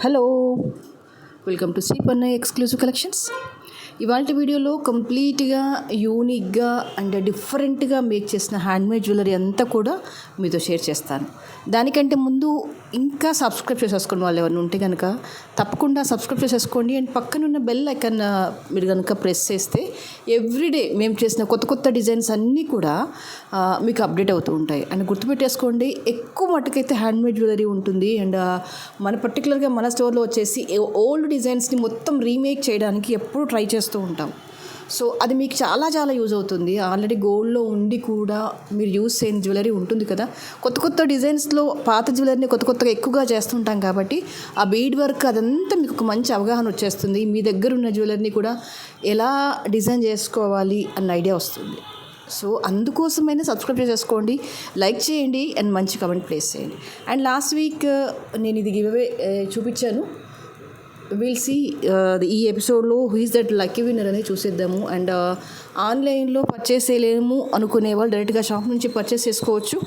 Hello, welcome to Sri Pannayya exclusive collections. ఇవాళ వీడియోలో కంప్లీట్గా యూనిక్గా అండ్ డిఫరెంట్గా మేక్ చేసిన హ్యాండ్మేడ్ జ్యువెలరీ అంతా కూడా మీతో షేర్ చేస్తాను. దానికంటే ముందు ఇంకా సబ్స్క్రైబ్ చేసేసుకోండి. వాళ్ళు ఎవరైనా ఉంటే కనుక తప్పకుండా సబ్స్క్రైబ్ చేసేసుకోండి. అండ్ పక్కనున్న బెల్ ఐకాన్ మీరు కనుక ప్రెస్ చేస్తే ఎవ్రీడే మేము చేసిన కొత్త కొత్త డిజైన్స్ అన్నీ కూడా మీకు అప్డేట్ అవుతూ ఉంటాయి. అండ్ గుర్తుపెట్టేసుకోండి, ఎక్కువ మటుకైతే హ్యాండ్మేడ్ జ్యువెలరీ ఉంటుంది. అండ్ పర్టికులర్గా మన స్టోర్లో వచ్చేసి ఓల్డ్ డిజైన్స్ని మొత్తం రీమేక్ చేయడానికి ఎప్పుడు ట్రై చేస్తూ ఉంటాం. సో అది మీకు చాలా చాలా యూజ్ అవుతుంది. ఆల్రెడీ గోల్డ్లో ఉండి కూడా మీరు యూజ్ చేయని జ్యువెలరీ ఉంటుంది కదా. కొత్త కొత్త డిజైన్స్లో పాత జ్యువెలరీని కొత్తగా ఎక్కువగా చేస్తుంటాం కాబట్టి ఆ బీడ్ వర్క్ అదంతా మీకు ఒక మంచి అవగాహన వచ్చేస్తుంది. మీ దగ్గర ఉన్న జ్యువెలరీని కూడా ఎలా డిజైన్ చేసుకోవాలి అన్న ఐడియా వస్తుంది. సో అందుకోసమైనా సబ్స్క్రైబ్ చేసుకోండి, లైక్ చేయండి అండ్ మంచి కమెంట్ ప్లేస్ చేయండి. అండ్ లాస్ట్ వీక్ నేను ఇది గివ్ అవే చూపించాను. విల్ సీ ఈ ఎపిసోడ్లో who is that lucky winner అనేది చూసేద్దాము. అండ్ ఆన్లైన్లో పర్చేస్ చేయలేము అనుకునే వాళ్ళు డైరెక్ట్గా షాప్ నుంచి పర్చేస్ చేసుకోవచ్చు.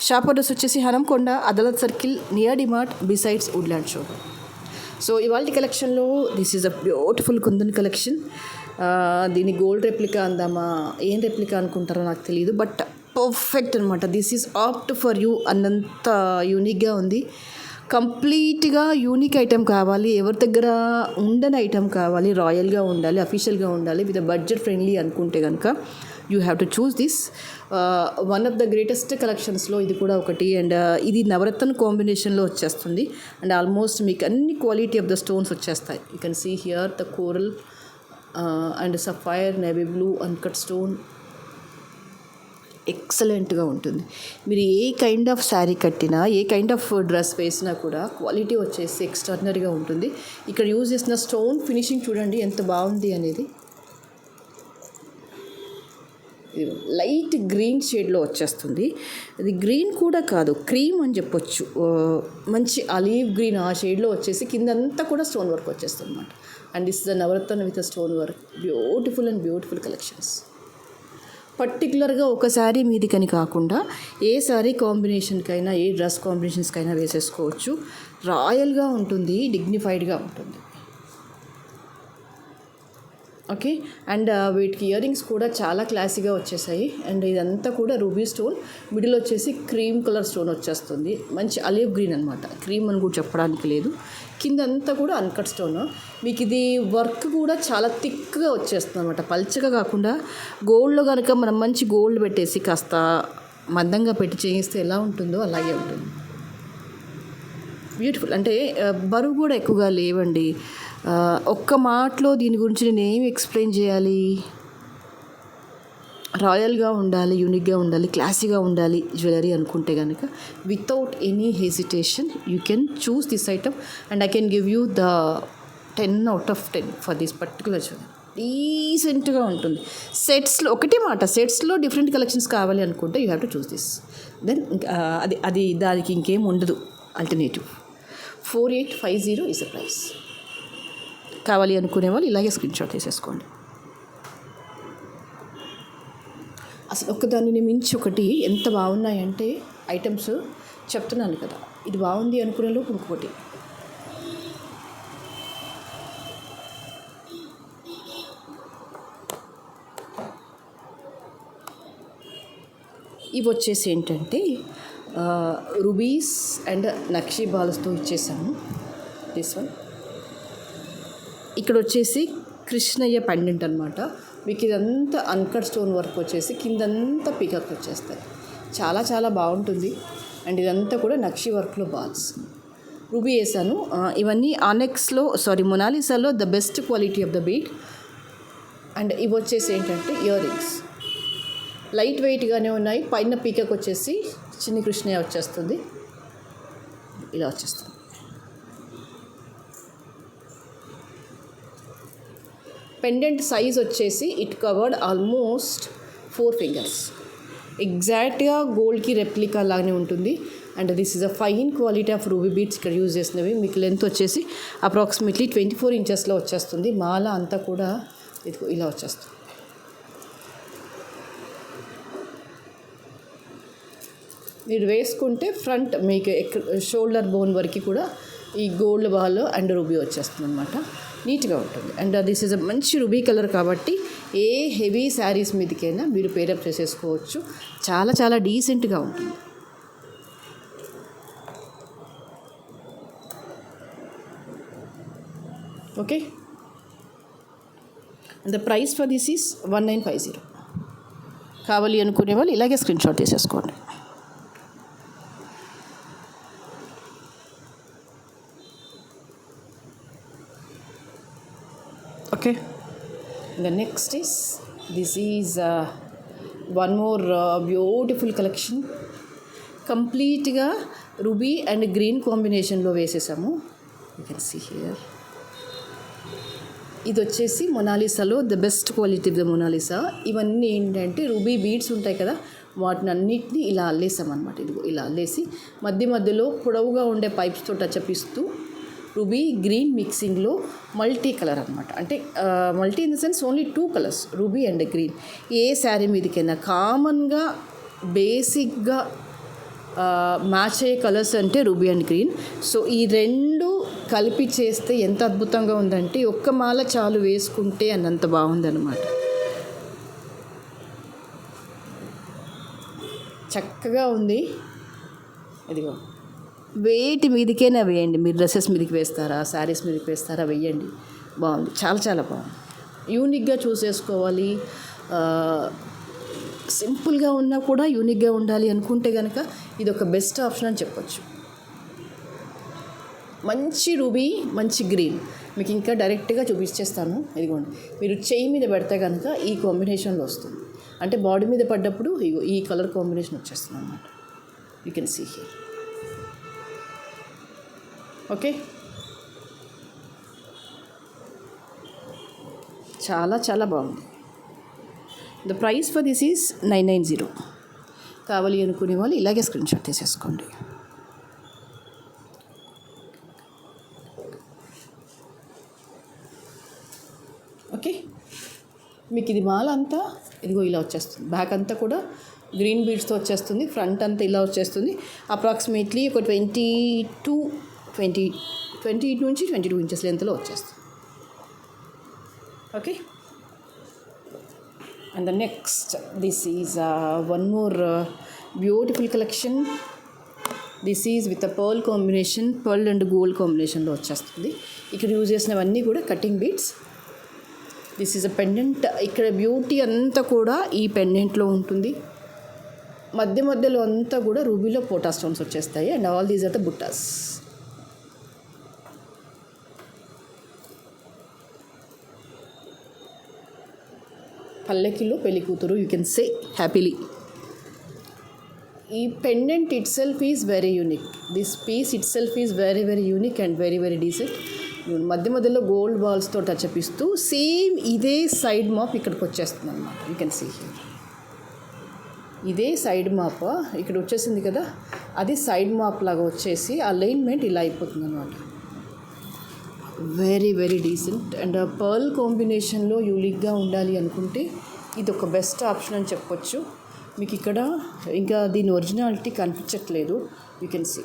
షాప్ అడ్రస్ వచ్చేసి Hanamkonda, Adalat circle, near DMart, besides Woodland show. So ఇవాళ కలెక్షన్లో this is a beautiful kundan collection. దీన్ని గోల్డ్ రెప్లికా అందామా, ఏం రెప్లికా అనుకుంటారో నాకు తెలియదు, బట్ పర్ఫెక్ట్ అనమాట. This is opt for you అన్నంత యూనిక్గా ఉంది. కంప్లీట్గా యూనిక్ ఐటెం కావాలి, ఎవరి దగ్గర ఉండని ఐటెం కావాలి, రాయల్గా ఉండాలి, అఫీషియల్గా ఉండాలి, విత్ బడ్జెట్ ఫ్రెండ్లీ అనుకుంటే కనుక you have to choose this. One of the greatest కలెక్షన్స్లో ఇది కూడా ఒకటి. అండ్ ఇది నవరత్న కాంబినేషన్లో వచ్చేస్తుంది. అండ్ ఆల్మోస్ట్ మీకు అన్ని క్వాలిటీ ఆఫ్ ద స్టోన్స్ వచ్చేస్తాయి. You can see here the coral and sapphire, navy blue, uncut stone. ఎక్సలెంట్గా ఉంటుంది. మీరు ఏ కైండ్ ఆఫ్ శారీ కట్టినా, ఏ కైండ్ ఆఫ్ డ్రెస్ వేసినా కూడా క్వాలిటీ వచ్చేసి ఎక్స్ట్రాడినరీగా ఉంటుంది. ఇక్కడ యూజ్ చేసిన స్టోన్ ఫినిషింగ్ చూడండి ఎంత బాగుంది అనేది. లైట్ గ్రీన్ షేడ్లో వచ్చేస్తుంది. అది గ్రీన్ కూడా కాదు, క్రీమ్ అని చెప్పొచ్చు. మంచి ఆలివ్ గ్రీన్ ఆ షేడ్లో వచ్చేసి కిందంతా కూడా స్టోన్ వర్క్ వచ్చేస్తుంది అనమాట. And this the Navaratna with stone work. Beautiful and beautiful collections. పర్టికులర్గా ఒక శారీ మీదికని కాకుండా ఏ శారీ కాంబినేషన్కైనా, ఏ డ్రెస్ కాంబినేషన్స్కైనా వేసేసుకోవచ్చు. రాయల్గా ఉంటుంది, డిగ్నిఫైడ్గా ఉంటుంది. ఓకే. అండ్ వీటికి ఇయర్ రింగ్స్ కూడా చాలా క్లాసీగా వచ్చేసాయి. అండ్ ఇదంతా కూడా రూబీ స్టోన్, మిడిల్ వచ్చేసి క్రీమ్ కలర్ స్టోన్ వచ్చేస్తుంది. మంచి ఆలివ్ గ్రీన్ అనమాట, క్రీమ్ అని కూడా చెప్పడానికి లేదు. కిందంతా కూడా అన్కట్ స్టోన్. మీకు ఇది వర్క్ కూడా చాలా థిక్గా వచ్చేస్తుంది అనమాట, పల్చగా కాకుండా. గోల్డ్లో కనుక మనం మంచి గోల్డ్ పెట్టేసి కాస్త మందంగా పెట్టి చేయిస్తే ఎలా ఉంటుందో అలాగే ఉంటుంది. బ్యూటిఫుల్. అంటే బరువు కూడా ఎక్కువగా లేవండి. ఒక్క మాటలో దీని గురించి నేను ఏమి ఎక్స్ప్లెయిన్ చేయాలి. రాయల్గా ఉండాలి, యూనిక్గా ఉండాలి, క్లాసీగా ఉండాలి జ్యువెలరీ అనుకుంటే కనుక without any hesitation you can choose this item. And I can give you the 10/10 for this particular jewellery. డీసెంట్గా ఉంటుంది. సెట్స్లో ఒకటే మాట, సెట్స్లో డిఫరెంట్ కలెక్షన్స్ కావాలి అనుకుంటే you have to choose this. Then అది దానికి ఇంకేం ఉండదు ఆల్టర్నేటివ్. 4850 is the price. కావాలి అనుకునే వాళ్ళు ఇలాగే స్క్రీన్ షాట్ తీసేసుకోండి. అసలు ఒకదానిని మించి ఒకటి ఎంత బాగున్నాయంటే ఐటమ్స్ చెప్తున్నాను కదా. ఇది బాగుంది అనుకునే లోపు ఇంకొకటి. ఇవి వచ్చేసి ఏంటంటే రూబీస్ అండ్ నక్షీ బాల్స్తో ఇచ్చేసాము. దిస్ వన్ ఇక్కడ వచ్చేసి కృష్ణయ్య పెండెంట్ అనమాట. మీకు ఇదంతా అన్కట్ స్టోన్ వర్క్ వచ్చేసి కిందంతా పీకాక్ వచ్చేస్తాయి. చాలా చాలా బాగుంటుంది. అండ్ ఇదంతా కూడా నక్షి వర్క్లో బాల్స్ రూబీ వేసాను. ఇవన్నీ ఆనెక్స్లో మొనాలిసాలో the best quality of the bead. And ఇవి వచ్చేసి ఏంటంటే ఇయర్ రింగ్స్ లైట్ వెయిట్గానే ఉన్నాయి. పైన పీకాక్ వచ్చేసి చిన్ని కృష్ణయ్య వచ్చేస్తుంది, ఇలా వచ్చేస్తుంది. పెండెంట్ సైజ్ వచ్చేసి ఇట్ కవర్డ్ ఆల్మోస్ట్ 4 fingers. ఎగ్జాక్ట్గా గోల్డ్కి రెప్లికా లాగానే ఉంటుంది. And this is a fine quality of ruby beads ఇక్కడ యూజ్ చేసినవి. మీకు లెంత్ వచ్చేసి అప్రాక్సిమేట్లీ 24 inches వచ్చేస్తుంది. మాల అంతా కూడా ఇలా వచ్చేస్తుంది. మీరు వేసుకుంటే ఫ్రంట్ మీకు షోల్డర్ బోన్ వరకు కూడా ఈ గోల్డ్ బాల్ అండ్ రూబీ వచ్చేస్తుంది అనమాట. నీట్గా ఉంటుంది. అండ్ దిస్ ఈజ్ అ మంచి రూబీ కలర్ కాబట్టి ఏ హెవీ శారీస్ మీదకైనా మీరు పేరప్ చేసేసుకోవచ్చు. చాలా చాలా డీసెంట్గా ఉంటుంది. Okay, and the price for this is 1950. కావాలి అనుకునే వాళ్ళు ఇలాగే స్క్రీన్ షాట్ తీసేసుకోండి. Okay, the next is this is one more beautiful collection. కంప్లీట్గా రూబీ అండ్ గ్రీన్ కాంబినేషన్లో వేసేసాము. You can see here. ఇది వచ్చేసి మొనాలిసాలో the best quality the Mona Lisa. ఇవన్నీ ఏంటంటే రూబీ బీడ్స్ ఉంటాయి కదా, వాటిని అన్నిటినీ ఇలా అల్లేసామన్నమాట. ఇదిగో ఇలా అల్లేసి మధ్య మధ్యలో పొడవుగా ఉండే పైప్స్తో టచ్అప్ ఇస్తూ రూబీ గ్రీన్ మిక్సింగ్లో మల్టీ కలర్ అనమాట. అంటే multi in the sense only 2 colours, ruby and green. ఏ శారీ మీదకైనా కామన్గా బేసిక్గా మ్యాచ్ అయ్యే కలర్స్ అంటే రూబీ అండ్ గ్రీన్. సో ఈ రెండు కలిపి చేస్తే ఎంత అద్భుతంగా ఉందంటే ఒక్క మాల చాలు వేసుకుంటే అన్నంత బాగుందన్నమాట. చక్కగా ఉంది. ఇదిగో వేటి మీదకైనా వేయండి. మీరు డ్రెస్సెస్ మీదకి వేస్తారా, శారీస్ మీదకి వేస్తారా, వేయండి. బాగుంది, చాలా చాలా బాగుంది. యూనిక్గా చూసేసుకోవాలి, సింపుల్గా ఉన్నా కూడా యూనిక్గా ఉండాలి అనుకుంటే కనుక ఇది ఒక బెస్ట్ ఆప్షన్ అని చెప్పొచ్చు. మంచి రూబీ, మంచి గ్రీన్ మీకు ఇంకా డైరెక్ట్గా చూపించేస్తాను. ఇదిగోండి, మీరు చెయ్యి మీద పెడితే కనుక ఈ కాంబినేషన్లో వస్తుంది. అంటే బాడీ మీద పడ్డప్పుడు ఇగో ఈ కలర్ కాంబినేషన్ వచ్చేస్తుంది అన్నమాట. You can see here. Okay, చాలా చాలా బాగుంది. The price for this is 990. కావాలి అనుకునే వాళ్ళు ఇలాగే స్క్రీన్ షాట్ తీసేసుకోండి. ఓకే, మీకు ఇది మాల అంతా ఇదిగో ఇలా వచ్చేస్తుంది. బ్యాక్ అంతా కూడా గ్రీన్ బీడ్స్తో వచ్చేస్తుంది. ఫ్రంట్ అంతా ఇలా వచ్చేస్తుంది. అప్రాక్సిమేట్లీ ఒక 20 నుంచి 22 ఇంచెస్ లెంత్లో వచ్చేస్తుంది. Okay, and the next this is one more beautiful collection. This is with a pearl combination, pearl and gold కాంబినేషన్లో వచ్చేస్తుంది. ఇక్కడ యూజ్ చేసినవన్నీ కూడా cutting beads. This is a pendant. ఇక్కడ బ్యూటీ అంతా కూడా ఈ పెండెంట్లో ఉంటుంది. మధ్య మధ్యలో అంతా కూడా రూబీలో పోటా స్టోన్స్ వచ్చేస్తాయి. And all these are the బుట్టాస్. పల్లెకిలో పెళ్లి కూతురు, యూ కెన్ సే హ్యాపీలీ. ఈ pendant itself is very unique. This piece itself is very very unique and very very decent. మధ్య మధ్యలో గోల్డ్ బాల్స్తో టచ్ అపిస్తూ సేమ్ ఇదే సైడ్ మాప్ ఇక్కడికి వచ్చేస్తుంది అన్నమాట. You can see here. ఇదే సైడ్ మాప్ ఇక్కడ వచ్చేసింది కదా, అది సైడ్ మాప్ లాగా వచ్చేసి అలైన్మెంట్ ఇలా అయిపోతుంది అన్నమాట. Very very decent. And pearl కాంబినేషన్లో యూనిక్గా ఉండాలి అనుకుంటే ఇది ఒక బెస్ట్ ఆప్షన్ అని చెప్పొచ్చు. మీకు ఇక్కడ ఇంకా దీని ఒరిజినాలిటీ కనిపించట్లేదు. You can see.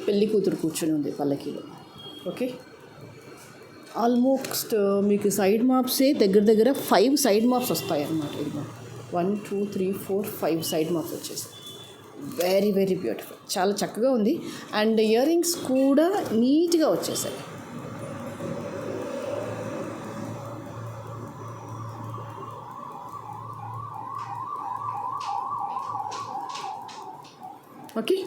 పెళ్లి కూతురు కూర్చొని ఉంది పల్లకీలో. ఓకే, ఆల్మోస్ట్ మీకు సైడ్ మాప్సే దగ్గర దగ్గర 5 సైడ్ మాప్స్ వస్తాయి అన్నమాట. ఇది 1 2 3 4 5 సైడ్ మాప్స్ వచ్చేసి వెరీ వెరీ బ్యూటిఫుల్, చాలా చక్కగా ఉంది. అండ్ ఇయర్ రింగ్స్ కూడా నీట్గా వచ్చేసాయి. ఓకే,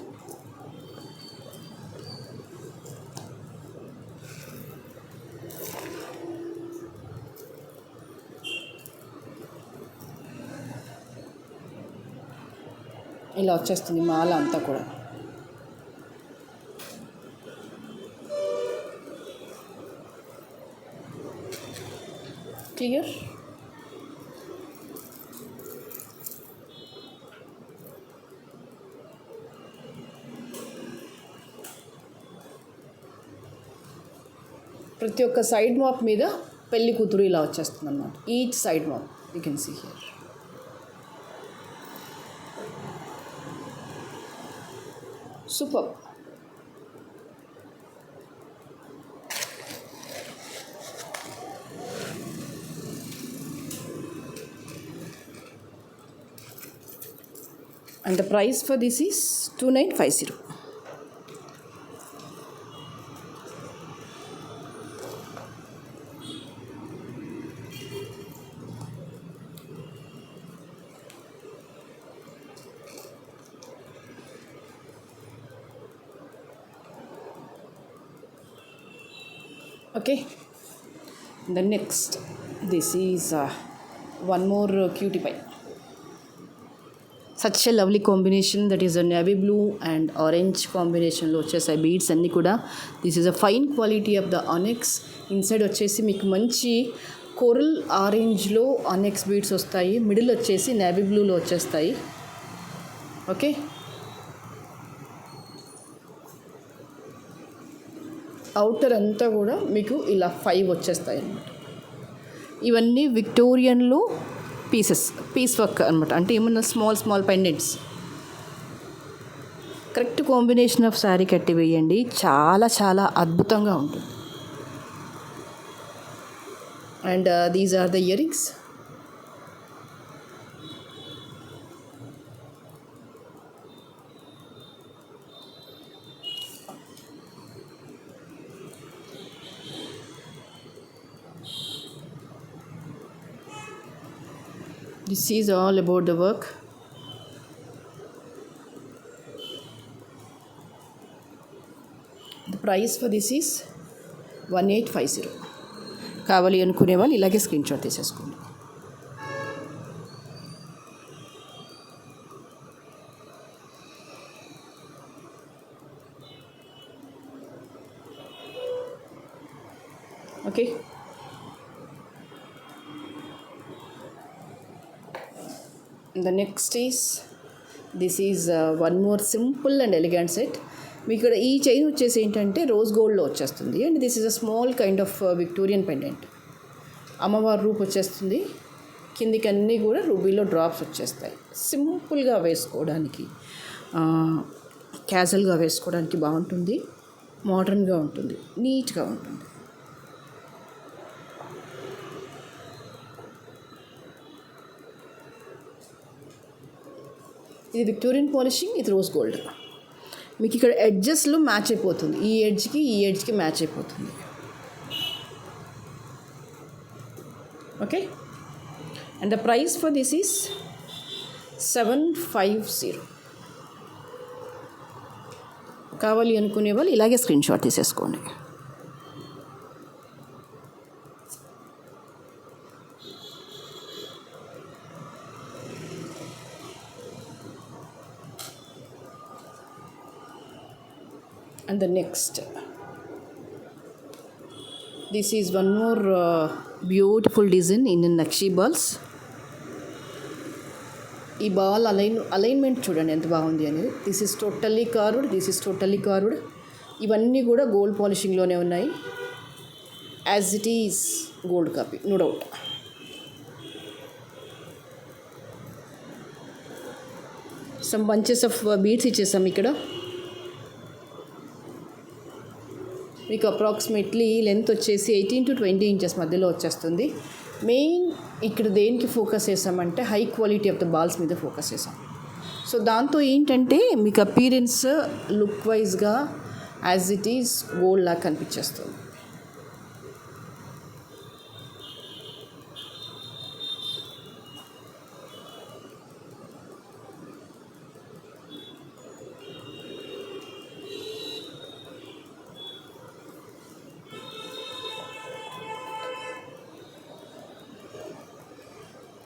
ఇలా వచ్చేస్తుంది మాల అంతా కూడా. క్లియర్. ప్రతి ఒక్క సైడ్ మాప్ మీద పెళ్లి కూతురు ఇలా వచ్చేస్తుంది అనమాట. Each side map you can see here. Super. And the price for this is 2950. Okay, the next, this is one more cutie pie. Such a lovely combination, that is a navy blue and orange కాంబినేషన్లో వచ్చేసాయి beads అన్నీ కూడా. This is a fine quality of the onyx. Inside వచ్చేసి మీకు మంచి coral ఆరెంజ్లో onyx beads వస్తాయి. Middle వచ్చేసి నేవీ బ్లూలో వచ్చేస్తాయి. ఓకే, అవుటర్ అంతా కూడా మీకు ఇలా 5 వచ్చేస్తాయి అన్నమాట. ఇవన్నీ విక్టోరియన్లో పీస్ వర్క్ అనమాట. అంటే ఏమన్నా small pendants. Correct combination of sari కట్టి వేయండి, చాలా చాలా అద్భుతంగా ఉంటుంది. And these are the earrings. This is all about the work. The price for this is 1850. కావాలి అనుకునే వాళ్ళు ఇలాగే స్క్రీన్ షాట్ తీసేసుకోండి. Okay, the next is, this is one more simple and elegant set. మీకు ఇక్కడ ఈ chain వచ్చేసి ఏంటంటే రోజ్ గోల్డ్లో వచ్చేస్తుంది. And this is a small kind of Victorian pendant. అమ్మవారి రూప్ వచ్చేస్తుంది. కిందికి అన్నీ కూడా రూబీలో డ్రాప్స్ వచ్చేస్తాయి. సింపుల్గా వేసుకోవడానికి, క్యాజువల్గా వేసుకోవడానికి బాగుంటుంది. మోడర్న్గా ఉంటుంది, నీట్గా ఉంటుంది. ఇది విక్టోరియన్ పాలిషింగ్, ఇది రోజ్ గోల్డ్. మీకు ఇక్కడ ఎడ్జెస్లో మ్యాచ్ అయిపోతుంది. ఈ ఎడ్జ్కి మ్యాచ్ అయిపోతుంది. Okay, and the price for this is 750. కావాలి అనుకునే వాళ్ళు ఇలాగే స్క్రీన్ షాట్ తీసేసుకోండి. And the next, this is one more beautiful design in Nakshi balls. ఈ బాల్ అలైన్మెంట్ చూడండి ఎంత బాగుంది అనేది. This is totally carved. ఇవన్నీ కూడా గోల్డ్ పాలిషింగ్లోనే ఉన్నాయి. As it is gold copy, no doubt. Some bunches of beads ఇచ్చేసాం ఇక్కడ. మీకు అప్రాక్సిమేట్లీ లెంత్ వచ్చేసి 18 to 20 ఇంచెస్ మధ్యలో వచ్చేస్తుంది. మెయిన్ ఇక్కడ దేనికి ఫోకస్ చేసామంటే high quality of the balls మీద ఫోకస్ చేసాం. సో దాంతో ఏంటంటే మీకు అపీరెన్స్ లుక్ వైజ్గా యాజ్ ఇట్ ఈజ్ గోల్డ్ లాగా కనిపించేస్తుంది.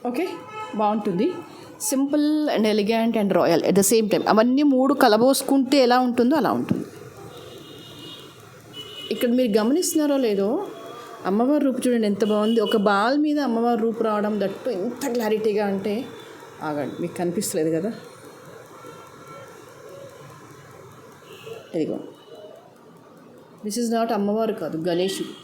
ఓకే, బాగుంటుంది. Simple and elegant and royal at the same time. అవన్నీ 3 కలబోసుకుంటే ఎలా ఉంటుందో అలా ఉంటుంది. ఇక్కడ మీరు గమనిస్తున్నారో లేదో, అమ్మవారి రూపు చూడండి ఎంత బాగుంది. ఒక బాల్ మీద అమ్మవారి రూపు రావడం, దట్టు ఎంత క్లారిటీగా అంటే ఆగండి, మీకు కనిపిస్తలేదు కదా. ఇదిగో, దిస్ ఈజ్ నాట్ అమ్మవారు కాదు, గణేషుడు.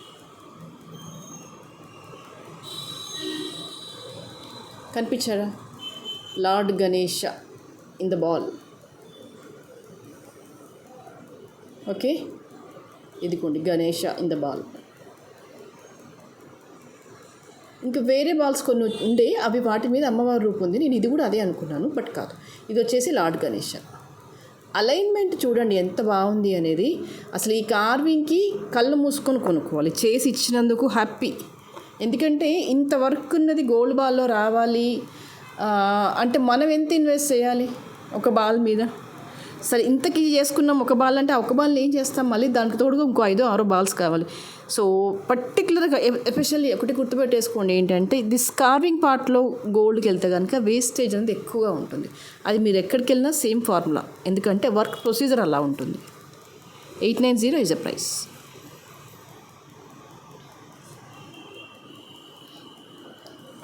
కనిపించారా? Lord Ganesha in the ball. Okay, ఇదిగోండి గణేష ఇన్ ద బాల్. ఇంకా వేరే బాల్స్ కొన్ని ఉండే, అవి వాటి మీద అమ్మవారి రూపం ఉంది. నేను ఇది కూడా అదే అనుకున్నాను, బట్ కాదు. ఇది వచ్చేసి లార్డ్ గణేష. అలైన్మెంట్ చూడండి ఎంత బాగుంది అనేది. అసలు ఈ కార్వింగ్కి కళ్ళు మూసుకొని కొనుక్కోవాలి. చేసి ఇచ్చినందుకు హ్యాపీ. ఎందుకంటే ఇంత వర్క్ ఉన్నది గోల్డ్ బాల్లో రావాలి అంటే మనం ఎంత ఇన్వెస్ట్ చేయాలి ఒక బాల్ మీద? సరే ఇంతకీ చేసుకున్నాం ఒక బాల్ అంటే ఆ ఒక బాల్ని ఏం చేస్తాం, మళ్ళీ దానికి తోడుగా ఇంకో 5-6 బాల్స్ కావాలి. సో పర్టికులర్గా ఎస్పెషల్లీ ఒకటి గుర్తుపెట్టేసుకోండి ఏంటంటే, దిస్ కార్వింగ్ పార్ట్లో గోల్డ్కి వెళ్తే కనుక వేస్టేజ్ అనేది ఎక్కువగా ఉంటుంది. అది మీరు ఎక్కడికి వెళ్ళినా సేమ్ ఫార్ములా, ఎందుకంటే వర్క్ ప్రొసీజర్ అలా ఉంటుంది. 890 is a price.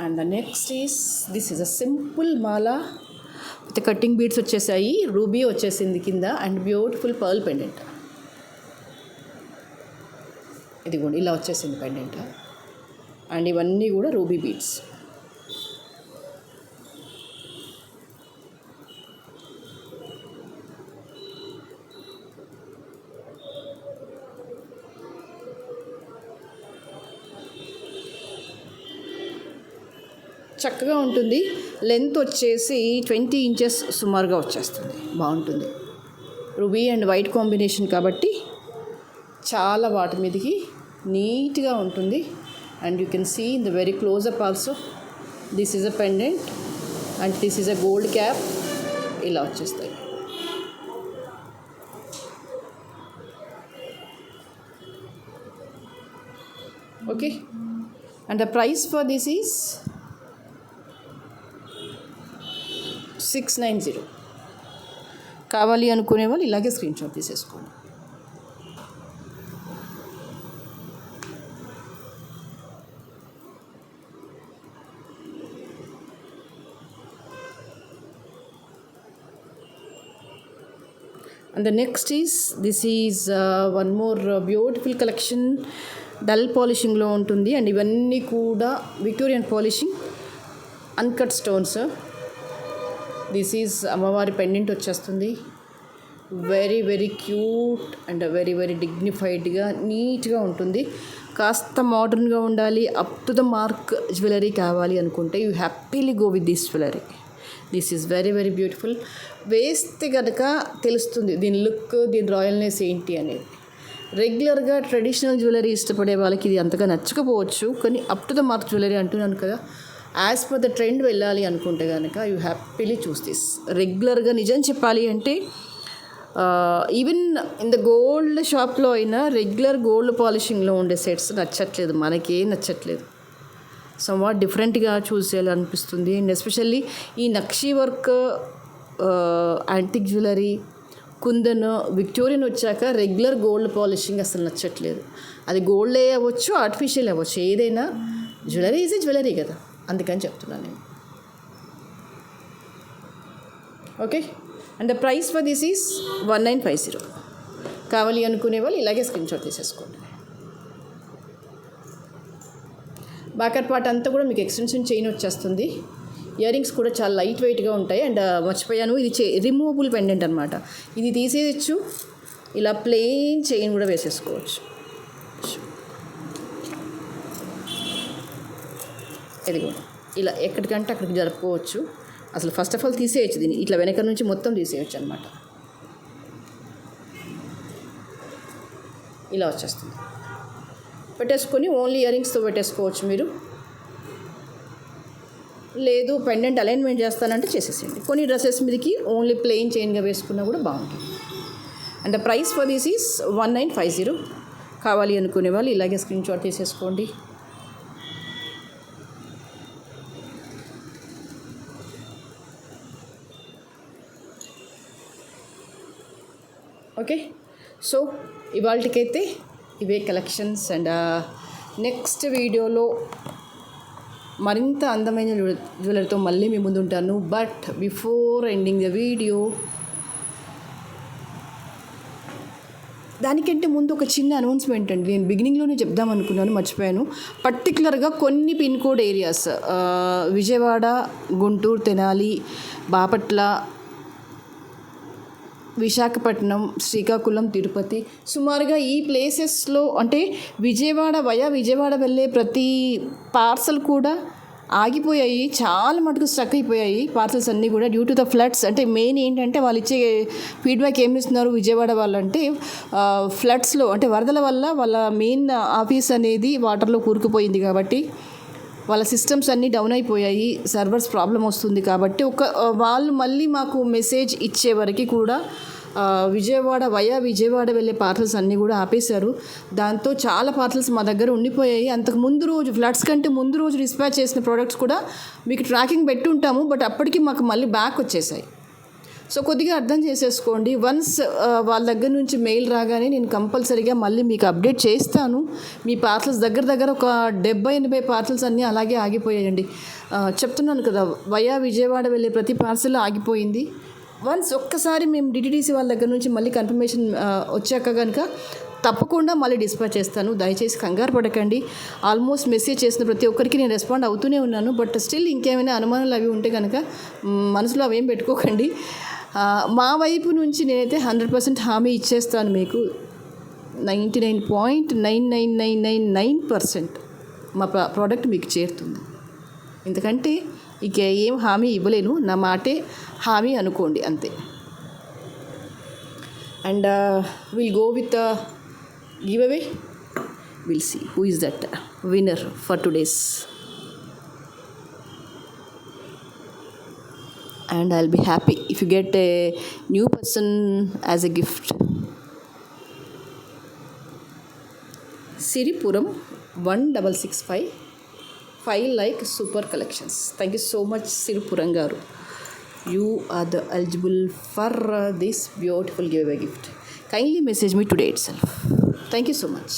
And the next is this is a simple Mala with cutting beads వచ్చేసాయి. రూబీ వచ్చేసింది కింద అండ్ బ్యూటిఫుల్ పర్ల్ పెండెంట్. ఇదిగోండి ఇలా వచ్చేసింది పెండెంట్. అండ్ ఇవన్నీ కూడా రూబీ బీడ్స్. చక్కగా ఉంటుంది. లెంత్ వచ్చేసి 20 ఇంచెస్ సుమారుగా వచ్చేస్తుంది. బాగుంటుంది. రూబీ అండ్ వైట్ కాంబినేషన్ కాబట్టి చాలా వాటి మీదకి నీట్గా ఉంటుంది. And you can see in the very closeup also. This is a pendant and this is a gold cap. ఇలా వచ్చేస్తాయి. Okay, and the price for this is 690. కావాలి అనుకునే వాళ్ళు ఇలాగే స్క్రీన్ షాట్ తీసేసుకోండి. And the next is, this is one more beautiful collection. Dull పాలిషింగ్లో ఉంటుంది. And ఇవన్నీ కూడా Victorian polishing, uncut stones. This is అమ్మవారి పెండెంట్ వచ్చేస్తుంది. Very very cute and very very డిగ్నిఫైడ్గా నీట్గా ఉంటుంది. కాస్త మోడర్న్గా ఉండాలి, up to the mark jewellery కావాలి అనుకుంటే you happily go with this jewellery. This is very very beautiful. వేస్తే కనుక తెలుస్తుంది దీని లుక్, దీని రాయల్నెస్ ఏంటి అనేది. రెగ్యులర్గా ట్రెడిషనల్ జ్యువెలరీ ఇష్టపడే వాళ్ళకి ఇది అంతగా నచ్చకపోవచ్చు, కానీ up to the mark jewellery అంటున్నాను కదా. యాజ్ పర్ ద ట్రెండ్ వెళ్ళాలి అనుకుంటే కనుక యూ హ్యాపీలీ చూస్ దిస్. రెగ్యులర్గా నిజం చెప్పాలి అంటే ఈవెన్ ఇన్ ద గోల్డ్ షాప్లో అయినా రెగ్యులర్ గోల్డ్ పాలిషింగ్లో ఉండే సెట్స్ నచ్చట్లేదు, మనకేం నచ్చట్లేదు. సమ్వాట్ డిఫరెంట్గా చూస్ చేయాలనిపిస్తుంది. అండ్ ఎస్పెషల్లీ ఈ nakshi work, antique jewellery, kundan, Victorian వచ్చాక రెగ్యులర్ గోల్డ్ పాలిషింగ్ అసలు నచ్చట్లేదు. అది గోల్డ్ అవ్వచ్చు, ఆర్టిఫిషియల్ అవ్వచ్చు, ఏదైనా జ్యువెలరీ ఈజ్ జ్యువెలరీ కదా, అందుకని చెప్తున్నాను నేను. Okay, and the price for this is 1950. కావాలి అనుకునే వాళ్ళు ఇలాగే స్క్రీన్ షాట్ తీసేసుకోండి. బ్యాకర్ పార్ట్ అంతా కూడా మీకు ఎక్స్టెన్షన్ చైన్ వచ్చేస్తుంది. ఇయర్ రింగ్స్ కూడా చాలా లైట్ వెయిట్గా ఉంటాయి. అండ్ మర్చిపోయాను, ఇది రిమూవబుల్ పెండెంట్ అనమాట. ఇది తీసేయచ్చు, ఇలా ప్లెయిన్ చైన్ కూడా వేసేసుకోవచ్చు. ఇదిగో ఇలా ఎక్కడికంటే అక్కడికి జరుపుకోవచ్చు. అసలు ఫస్ట్ ఆఫ్ ఆల్ తీసేయచ్చు, దీన్ని ఇట్లా వెనక నుంచి మొత్తం తీసేయచ్చు అనమాట. ఇలా వచ్చేస్తుంది. పెట్టేసుకొని ఓన్లీ ఇయర్ రింగ్స్తో పెట్టేసుకోవచ్చు మీరు. లేదు పెండెంట్ అలైన్మెంట్ చేస్తానంటే చేసేసేయండి. కొన్ని డ్రెస్సెస్ మీదకి ఓన్లీ ప్లెయిన్ చైన్గా వేసుకున్నా కూడా బాగుంటుంది. And the price for this is 1950. కావాలి అనుకునే వాళ్ళు ఇలాగే స్క్రీన్ షాట్ తీసేసుకోండి. ఓకే, సో ఇవాళకైతే ఇవే కలెక్షన్స్. అండ్ నెక్స్ట్ వీడియోలో మరింత అందమైన జ్యువెలరీతో మళ్ళీ మీ ముందు ఉంటాను. But before ending the video, దానికంటే ముందు ఒక చిన్న అనౌన్స్మెంట్ అండి. నేను బిగినింగ్లోనే చెప్దాం అనుకున్నాను, మర్చిపోయాను. పర్టికులర్గా కొన్ని pin code areas Vijayawada, Guntur, Tenali, Bapatla, Visakhapatnam, Srikakulam, Tirupati, సుమారుగా ఈ ప్లేసెస్లో అంటే విజయవాడ వెళ్ళే ప్రతి పార్సల్ కూడా ఆగిపోయాయి. చాలా మటుకు స్ట్రక్ అయిపోయాయి పార్సల్స్ అన్నీ కూడా డ్యూ టు ద ఫ్లడ్స్. అంటే మెయిన్ ఏంటంటే వాళ్ళు ఇచ్చే ఫీడ్బ్యాక్ ఏమి ఇస్తున్నారు విజయవాడ వాళ్ళంటే, ఫ్లడ్స్లో అంటే వరదల వల్ల వాళ్ళ మెయిన్ ఆఫీస్ అనేది వాటర్లో కూరుకుపోయింది కాబట్టి వాళ్ళ సిస్టమ్స్ అన్నీ డౌన్ అయిపోయాయి, సర్వర్స్ ప్రాబ్లం వస్తుంది కాబట్టి వాళ్ళు మళ్ళీ మాకు మెసేజ్ ఇచ్చే వరకు కూడా విజయవాడ వెళ్ళే పార్సల్స్ అన్నీ కూడా ఆపేశారు. దాంతో చాలా పార్సల్స్ మా దగ్గర ఉండిపోయాయి. అంతకు ముందు రోజు ఫ్లడ్స్ కంటే ముందు రోజు డిస్పాచ్ చేసిన ప్రోడక్ట్స్ కూడా మీకు ట్రాకింగ్ పెట్టి ఉంటాము, బట్ అప్పటికి మాకు మళ్ళీ బ్యాక్ వచ్చేసాయి. సో కొద్దిగా అర్థం చేసేసుకోండి. వన్స్ వాళ్ళ దగ్గర నుంచి మెయిల్ రాగానే నేను కంపల్సరీగా మళ్ళీ మీకు అప్డేట్ చేస్తాను. మీ పార్సల్స్ దగ్గర ఒక 70-80 పార్సల్స్ అన్నీ అలాగే ఆగిపోయాయండి. చెప్తున్నాను కదా, విజయవాడ వెళ్ళే ప్రతి పార్సల్ ఆగిపోయింది. వన్స్ ఒక్కసారి మేము డిటిడిసి వాళ్ళ దగ్గర నుంచి మళ్ళీ కన్ఫర్మేషన్ వచ్చాక కనుక తప్పకుండా మళ్ళీ డిస్పాచ్ చేస్తాను. దయచేసి కంగారు పడకండి. ఆల్మోస్ట్ మెసేజ్ చేసిన ప్రతి ఒక్కరికి నేను రెస్పాండ్ అవుతూనే ఉన్నాను. బట్ స్టిల్ ఇంకేమైనా అనుమానాలు అవి ఉంటే కనుక మనసులో అవేం పెట్టుకోకండి. మా వైపు నుంచి నేనైతే 100% హామీ ఇచ్చేస్తాను మీకు. 99.99999% మా ప్రోడక్ట్ మీకు చేరుతుంది. ఎందుకంటే ఇక ఏం హామీ ఇవ్వలేను, నా మాటే హామీ అనుకోండి అంతే. And will go with giveaway. Will see who is that winner for today's. And I'll be happy if you get a new person as a gift. Siripuram 1665 5 like super collections. Thank you so much, Siripuram garu. You are the eligible for this beautiful giveaway gift. Kindly message me today itself. Thank you so much.